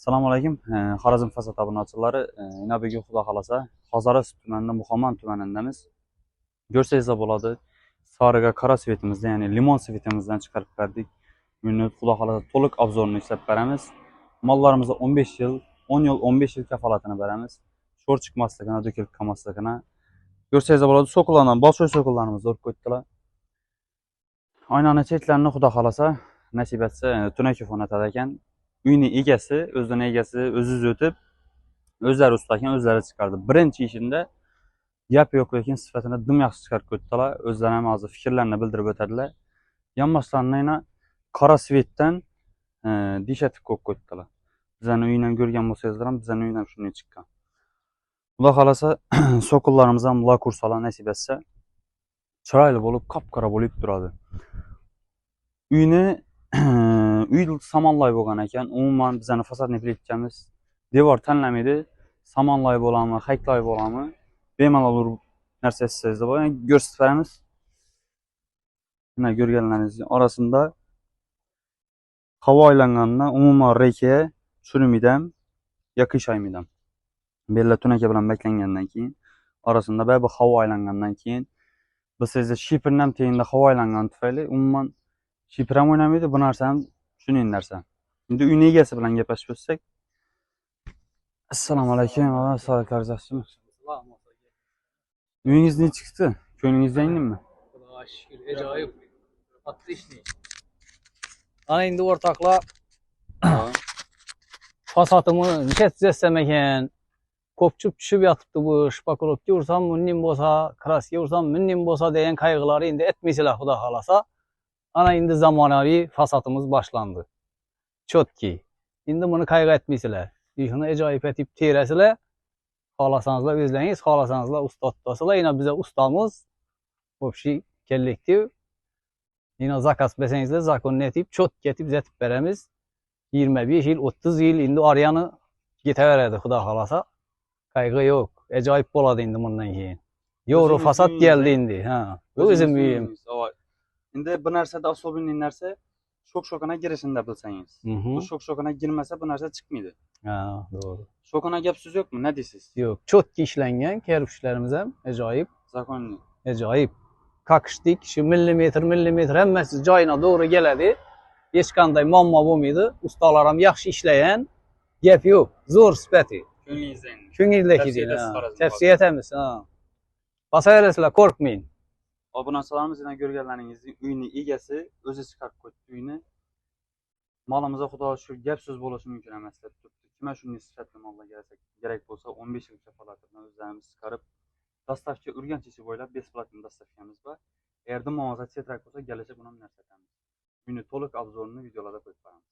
Assalomu alaykum. Xorazm fasad obunachiları, Inabiga xudo xolasa, Xozarovsk tumanida, Muhammad tumanidamiz. Ko'rsangiz bo'ladi. Sariga qora svetimizdan, ya'ni limon svetimizdan chiqarib berdik. Buni xudo xolasa to'liq obzorini ishlab beramiz. Mollarimizga 15 yil, 10 yil, 15 yil kafolatini beramiz. Sho'r chiqmasligini, do'kilib qolmasligini. Ko'rsangiz bo'ladi, so'qillardan, boshqa so'qillarimizni urib qo'ydilar. Oynani chetlarini xudo xolasa, nasib etsa, tunaki fonatadi ekan. Uyning egasi, o'zining egasi o'ziz o'tib, o'zlari ustakan, o'zlari chiqardi. Birinchi ishinde gap yo'q, lekin sifatini dim yaxshi chiqarib ko'rdilar. O'zlari ham hozir fikrlarini bildirib o'tadilar. Yonboshlarni yana qora svetdan dishatib qo'yib qo'ydilar. Bizning uydan ko'rgan bo'lsangizlar ham, bizning uydan shunday chiqqan. Xudo xolasa, so'qillarimiz ham Alloh ko'rsalar nasib etsa, chiroyli bo'lib, qop-qora bo'lib turadi. Uyni uy samonloy bo'lgan ekan. Umuman bizning fasadni qilayotganimiz devor tanlamaydi. Samonloy bo'ladimi, haykloy bo'ladimi? Bemalol urib narsa istaysiz deb ko'rsatib beramiz. Mana ko'rganlaringiz orasida havo aylangandan umuman reka tushirmaydam, yoqishaymaydam. Bella tunaka bilan beklangandan keyin orasida bu havo aylangandan keyin biz sizga shipirnam teyinda havo aylangan tufayli umuman shipir ham o'ynamaydi. Bu narsa ham shuning narsa. Endi uyning egasi bilan gaplashib o'tsak. Assalomu alaykum. Sog'liklaringiz yaxshimi? Uyingiz ne chiqdi? Ko'nglingiz yangnimi? Xudoga shukr, ajoyib. Отличный. Ana endi o'rtoqlar fasadimni necha tuzetsam ekan, ko'pchib tushib yotibdi bu shpakolovga ursam munning bo'lsa, kraska ursam munning bo'lsa degan qayg'ularni endi etmaysizlar xudo xolasa. Ana endi zamonaviy fasadimiz boshlandi. Chotki. Endi buni qayg'u etmaysizlar. Ishni ajoyib etib terasizlar. Xohlasanızlar o'zlaringiz, xohlasanızlar usta tutasizlar. Yine bize ustamız общий kollektiv. Yine zakaz besengizler zakonunu etip, chotki etip zetip beremiz. 25 yil, 30 yil endi arayanı getaveradi xudo xolasa. Qayg'u yo'q. Ajoyib bo'ladi endi bundan keyin. Yevro fasad geldi endi, ha. Bu o'zim uyim. Endi bu narsada особенный narsa shok-shokana girishini bilsangiz. Bu shok-shokana girmasa bu narsa chiqmaydi. Ha, doğru. Shokana gap so'z yo'qmi? Ne deysiz? Yo'q, chotki ishlangan, kerpichlarimiz ham ajoyib. Zakonli. Ajoyib. Kakishdik, şu millimetr hammasi joyina doğru keladi. Hech qanday muammo bo'lmaydi. Ustalar ham yaxshi ishlagan. Gap yo'q. Zo'r sifati. Ko'ngildagi deydi. Tavsiya etamiz, ha. Basaverasizlar, qo'rqmang. Obunachilarimiz yana ko'rganlaringizdek, uyning egasi o'zi chiqarib qo'ydi uyni. Molimizga xudo shukr gap so'z bo'lishi mumkin emas deb turibdi. Kimga shunday sifatli mollar kerak bo'lsa 15 yil kafolatini o'zlarimiz chiqarib, dastavka Urganchgacha bo'ylab besplatni dastavkamiz bor. Eğer ma'lumot chetrak bo'lsa, kelajak buni ham narsa etamiz. Uyni to'liq obzorini videolarda qo'yib beramiz.